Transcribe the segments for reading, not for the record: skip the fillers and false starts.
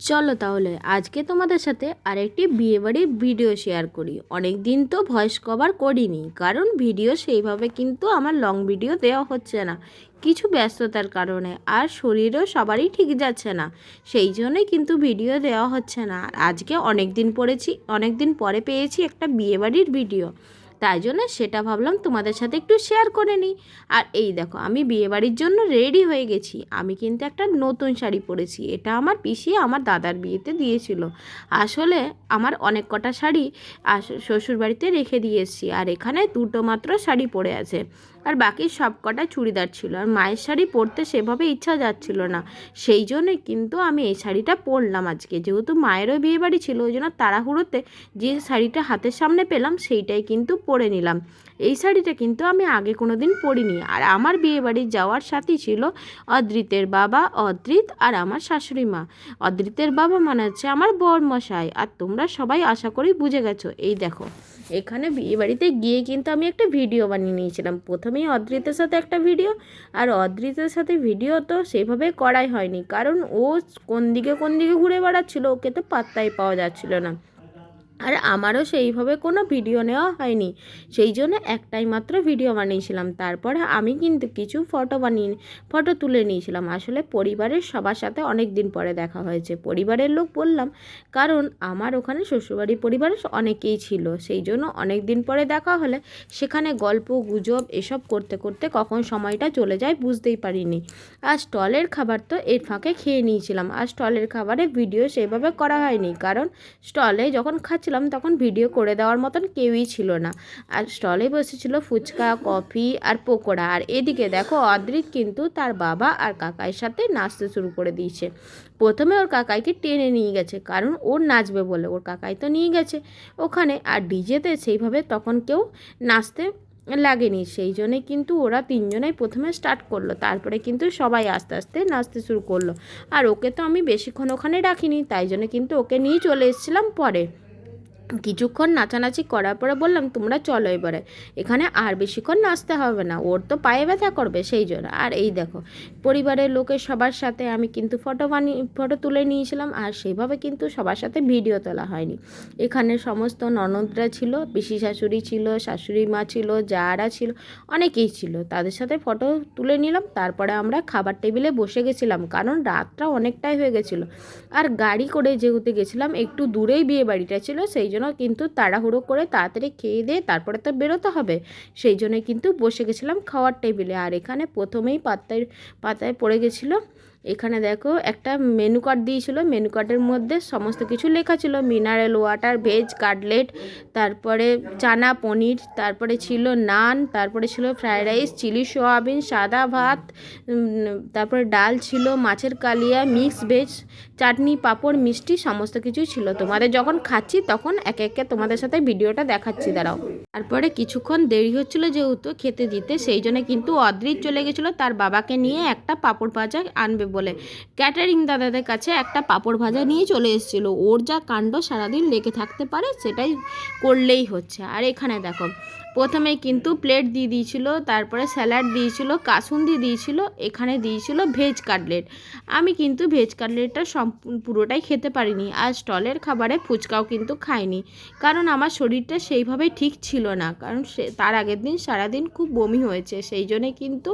চলো তাহলে আজকে তোমাদের সাথে আরেকটি বিয়েবাড়ির ভিডিও শেয়ার করি। অনেক দিন তো ভয়েস কভার করিনি, কারণ ভিডিও সেইভাবে কিন্তু আমার লং ভিডিও দেওয়া হচ্ছে না, কিছু ব্যস্ততার কারণে। আর শরীরও সবারই ঠিক যাচ্ছে না, সেই জন্যই কিন্তু ভিডিও দেওয়া হচ্ছে না। আর আজকে অনেক দিন পরে পেয়েছি একটা বিয়েবাড়ির ভিডিও, তাই জন্য সেটা ভাবলাম তোমাদের সাথে একটু শেয়ার করে নিই। আর এই দেখো, আমি বিয়েবাড়ির জন্য রেডি হয়ে গেছি। আমি কিন্তু একটা নতুন শাড়ি পরেছি, এটা আমার পিসি আমার দাদার বিয়েতে দিয়েছিল। আসলে আমার অনেক কটা শাড়ি শ্বশুরবাড়িতে রেখে দিয়ে এসেছি, আর এখানে দুটো মাত্র শাড়ি পরে আছে, আর বাকি সব কটা চুড়িদার ছিল। আর মায়ের শাড়ি পরতে সেভাবে ইচ্ছা যাচ্ছিল না, সেই জন্যই কিন্তু আমি এই শাড়িটা পরলাম আজকে। যেহেতু মায়েরও বিয়েবাড়ি ছিল, ওই জন্য তাড়াহুড়োতে যে শাড়িটা হাতের সামনে পেলাম সেইটাই কিন্তু পরে নিলাম। এই শাড়িটা কিন্তু আমি আগে কোনো দিন পরিনি। আর আমার বিয়েবাড়ি যাওয়ার সাথী ছিল অদ্রিতের বাবা, অদ্রিত আর আমার শাশুড়ি মা। অদ্রিতের বাবা মানে হচ্ছে আমার বরমশাই, আর তোমরা সবাই আশা করি বুঝে গেছো। এই দেখো, এখানে বিয়েবাড়িতে গিয়ে কিন্তু আমি একটা ভিডিও বানিয়ে নিয়েছিলাম। প্রথমেই অদ্রিতের সাথে একটা ভিডিও, আর অদ্রিতের সাথে ভিডিও তো সেভাবে করাই হয়নি, কারণ ও কোন দিকে ঘুরে বেড়াচ্ছিল, ওকে তো পাত্তাই পাওয়া যাচ্ছিল না। আর আমারও সেইভাবে কোনো ভিডিও নেওয়া হয়নি, সেই জন্য একটাই মাত্র ভিডিও বানিয়েছিলাম। তারপরে আমি কিন্তু কিছু ফটো তুলে নিয়েছিলাম। আসলে পরিবারের সবার সাথে অনেক দিন পরে দেখা হয়েছে, পরিবারের লোক বললাম, কারণ আমার ওখানে শ্বশুরবাড়ি পরিবারের অনেকেই ছিল, সেই জন্য অনেক দিন পরে দেখা হলে সেখানে গল্প গুজব এসব করতে করতে কখন সময়টা চলে যায় বুঝতেই পারিনি। আর স্টলের খাবার তো এর ফাঁকে খেয়ে নিয়েছিলাম। আর স্টলের খাবারে ভিডিও সেভাবে করা হয়নি, কারণ স্টলে যখন খাচ্ছিলাম তখন ভিডিও করে দেওয়ার মতন কেউই ছিল না। আর স্টলে বসেছিল ফুচকা, কফি আর পকোড়া। আর এদিকে দেখো, অদ্রিত কিন্তু তার বাবা আর কাকাইয়ের সাথে নাচতে শুরু করে দিয়েছে। প্রথমে ওর কাকাইকে টেনে নিয়ে গেছে, কারণ ওর নাচবে বলে ওর কাকাই তো নিয়ে গেছে ওখানে। আর ডিজেতে সেইভাবে তখন কেউ নাচতে লাগেনি, সেই জন্যে কিন্তু ওরা তিনজনেই প্রথমে স্টার্ট করলো, তারপরে কিন্তু সবাই আস্তে আস্তে নাচতে শুরু করলো। আর ওকে তো আমি বেশিক্ষণ ওখানে রাখিনি, তাই জন্য কিন্তু ওকে নিয়ে চলে এসেছিলাম পরে। কিছুক্ষণ নাচানাচি করার পরে বললাম, তোমরা চলো এবারে, এখানে আর বেশিক্ষণ নাচতে হবে না, ওর তো পায়ে ব্যথা করবে, সেই জন্য। আর এই দেখো, পরিবারের লোকের সবার সাথে আমি কিন্তু ফটো তুলে নিয়েছিলাম, আর সেইভাবে কিন্তু সবার সাথে ভিডিও তোলা হয়নি। এখানে সমস্ত ননদরা ছিল, পিসি শাশুড়ি ছিল, শাশুড়ি মা ছিল, যারা ছিল, অনেকেই ছিল, তাদের সাথে ফটো তুলে নিলাম। তারপরে আমরা খাবার টেবিলে বসে গেছিলাম, কারণ রাতটা অনেকটাই হয়ে গেছিলো। আর গাড়ি করে যেহেতু গেছিলাম, একটু দূরেই বিয়ে বাড়িটা ছিল, সেই জন্য কিন্তু তাড়াহুড়ো করে তাড়াতাড়ি খেয়ে দিয়ে তারপরে তো বেরোতে হবে, সেই জন্য কিন্তু বসে গেছিলাম খাওয়ার টেবিলে। আর এখানে প্রথমেই পাতায় পড়ে গেছিলো। এখানে দেখো, একটা মেনু কার্ড দিয়েছিল, মেনু কার্ডের মধ্যে সমস্ত কিছু লেখা ছিল, মিনারেল ওয়াটার, ভেজ কাটলেট, তারপরে চানা পনির, তারপরে ছিল নান, তারপরে ছিল ফ্রায়েড রাইস, চিলি সোয়াবিন, সাদা ভাত, তারপরে ডাল ছিল, মাছের কালিয়া, মিক্স ভেজ, চাটনি, পাঁপড়, মিষ্টি, সমস্ত কিছুই ছিল। তোমাদের যখন খাচ্ছি তখন একে একে তোমাদের সাথে ভিডিওটা দেখাচ্ছি, দাঁড়াও। তারপরে কিছুক্ষণ দেরি হচ্ছিল যেহেতু খেতে দিতে, সেই জন্য কিন্তু অদ্রিত চলে গেছিলো তার বাবাকে নিয়ে একটা পাঁপড় ভাজা আনবে বলে। ক্যাটারিং দাদাদের কাছে একটা পাঁপড় ভাজা নিয়ে চলে এসেছিলো। ওর যা কাণ্ড, সারাদিন লেগে থাকতে পারে, সেটাই করলেই হচ্ছে। আর এখানে দেখো, প্রথমে কিন্তু প্লেট দিয়ে দিয়েছিল, তারপরে স্যালাড দিয়েছিল, কাসুন্দি দিয়েছিল, এখানে দিয়েছিল ভেজ কাটলেট। আমি কিন্তু ভেজ কাটলেটটা পুরোটাই খেতে পারিনি। আর স্টলের খাবারে ফুচকাও কিন্তু খাইনি, কারণ আমার শরীরটা সেইভাবে ঠিক ছিল না, কারণ তার আগের দিন সারাদিন খুব বমি হয়েছে, সেই জন্যে কিন্তু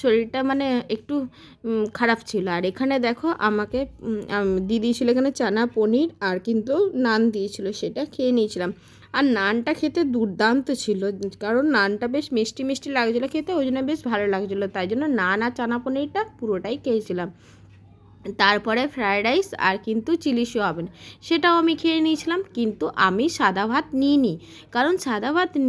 শরীরটা মানে একটু খারাপ ছিল। আর এখানে দেখো, আমাকে দিয়ে দিয়েছিলো এখানে চানা পনির, আর কিন্তু নান দিয়েছিল, সেটা খেয়ে নিয়েছিলাম। আর নানটা খেতে দুর্দান্ত ছিল, কারণ নানটা বেশ মিষ্টি মিষ্টি লাগছিলো খেতে, ওই জন্য বেশ ভালো লাগছিলো, তাই জন্য নান আর চানা পনিরটা পুরোটাই খেয়েছিলাম। তারপরে ফ্রায়েড রাইস আর কিন্তু চিলি সোয়াবিন, সেটাও আমি খেয়ে নিয়েছিলাম। কিন্তু আমি সাদা ভাত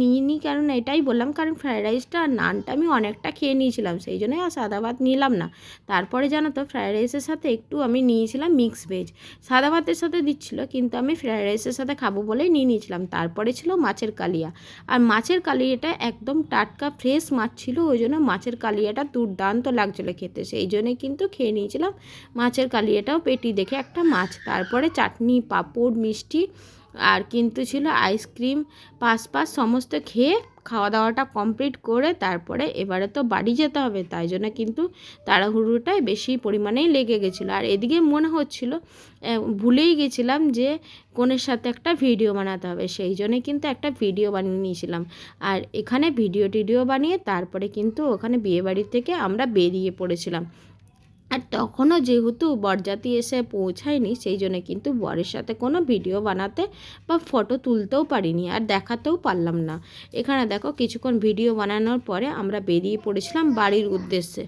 নিইনি, কারণ এটাই বললাম, কারণ ফ্রায়েড রাইসটা আর নানটা আমি অনেকটা খেয়ে নিয়েছিলাম, সেই জন্যই আর সাদা ভাত নিলাম না। তারপরে জানো তো, ফ্রায়েড রাইসের সাথে একটু আমি নিয়েছিলাম মিক্স ভেজ, সাদা ভাতের সাথে দিচ্ছিলো, কিন্তু আমি ফ্রায়েড রাইসের সাথে খাবো বলেই নিয়েছিলাম। তারপরে ছিল মাছের কালিয়া, আর মাছের কালিয়াটা একদম টাটকা ফ্রেশ মাছ ছিল, ওই জন্য মাছের কালিয়াটা দুর্দান্ত লাগছিলো খেতে, সেই জন্যই কিন্তু খেয়ে নিয়েছিলাম মাছের কালিয়াটাও। পেটি দেখে একটা মাছ, তারপরে চাটনি, পাঁপড়, মিষ্টি, আর কিন্তু ছিল আইসক্রিম পাস সমস্ত খেয়ে খাওয়া দাওয়াটা কমপ্লিট করে তারপরে এবারে তো বাড়ি যেতে হবে, তাই জন্য কিন্তু তাড়াহুড়োটাই বেশি পরিমাণেই লেগে গেছিলো। আর এদিকে মনে হচ্ছিল ভুলেই গেছিলাম যে কোনের সাথে একটা ভিডিও বানাতে হবে, সেই জন্যে কিন্তু একটা ভিডিও বানিয়ে নিয়েছিলাম। আর এখানে ভিডিও বানিয়ে তারপরে কিন্তু ওখানে বিয়েবাড়ি থেকে আমরা বেরিয়ে পড়েছিলাম। আর তখনও যেহেতু বরযাত্রী এসে পৌঁছায়নি, সেই জন্য কিন্তু বরের সাথে কোনো ভিডিও বানাতে বা ফটো তুলতেও পারিনি আর দেখাতেও পারলাম না। এখানে দেখো কিছুক্ষণ ভিডিও বানানোর পরে আমরা বেরিয়ে পড়েছিলাম বাড়ির উদ্দেশ্যে।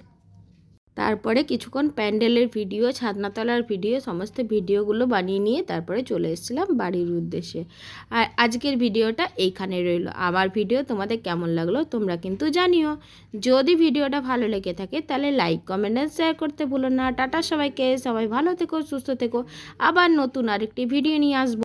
তারপরে কিছুক্ষণ প্যান্ডেলের ভিডিও, ছাদনাতলার ভিডিও, সমস্ত ভিডিওগুলো বানিয়ে নিয়ে তারপরে চলে এসেছিলাম বাড়ির উদ্দেশ্যে। আর আজকের ভিডিওটা এইখানে রইল। আমার ভিডিও তোমাদের কেমন লাগলো তোমরা কিন্তু জানিও। যদি ভিডিওটা ভালো লেগে থাকে তাহলে লাইক, কমেন্ট আর শেয়ার করতে ভুলো না। টাটা সবাইকে, সবাই ভালো থেকো, সুস্থ থেকো। আবার নতুন আরেকটি ভিডিও নিয়ে আসবো।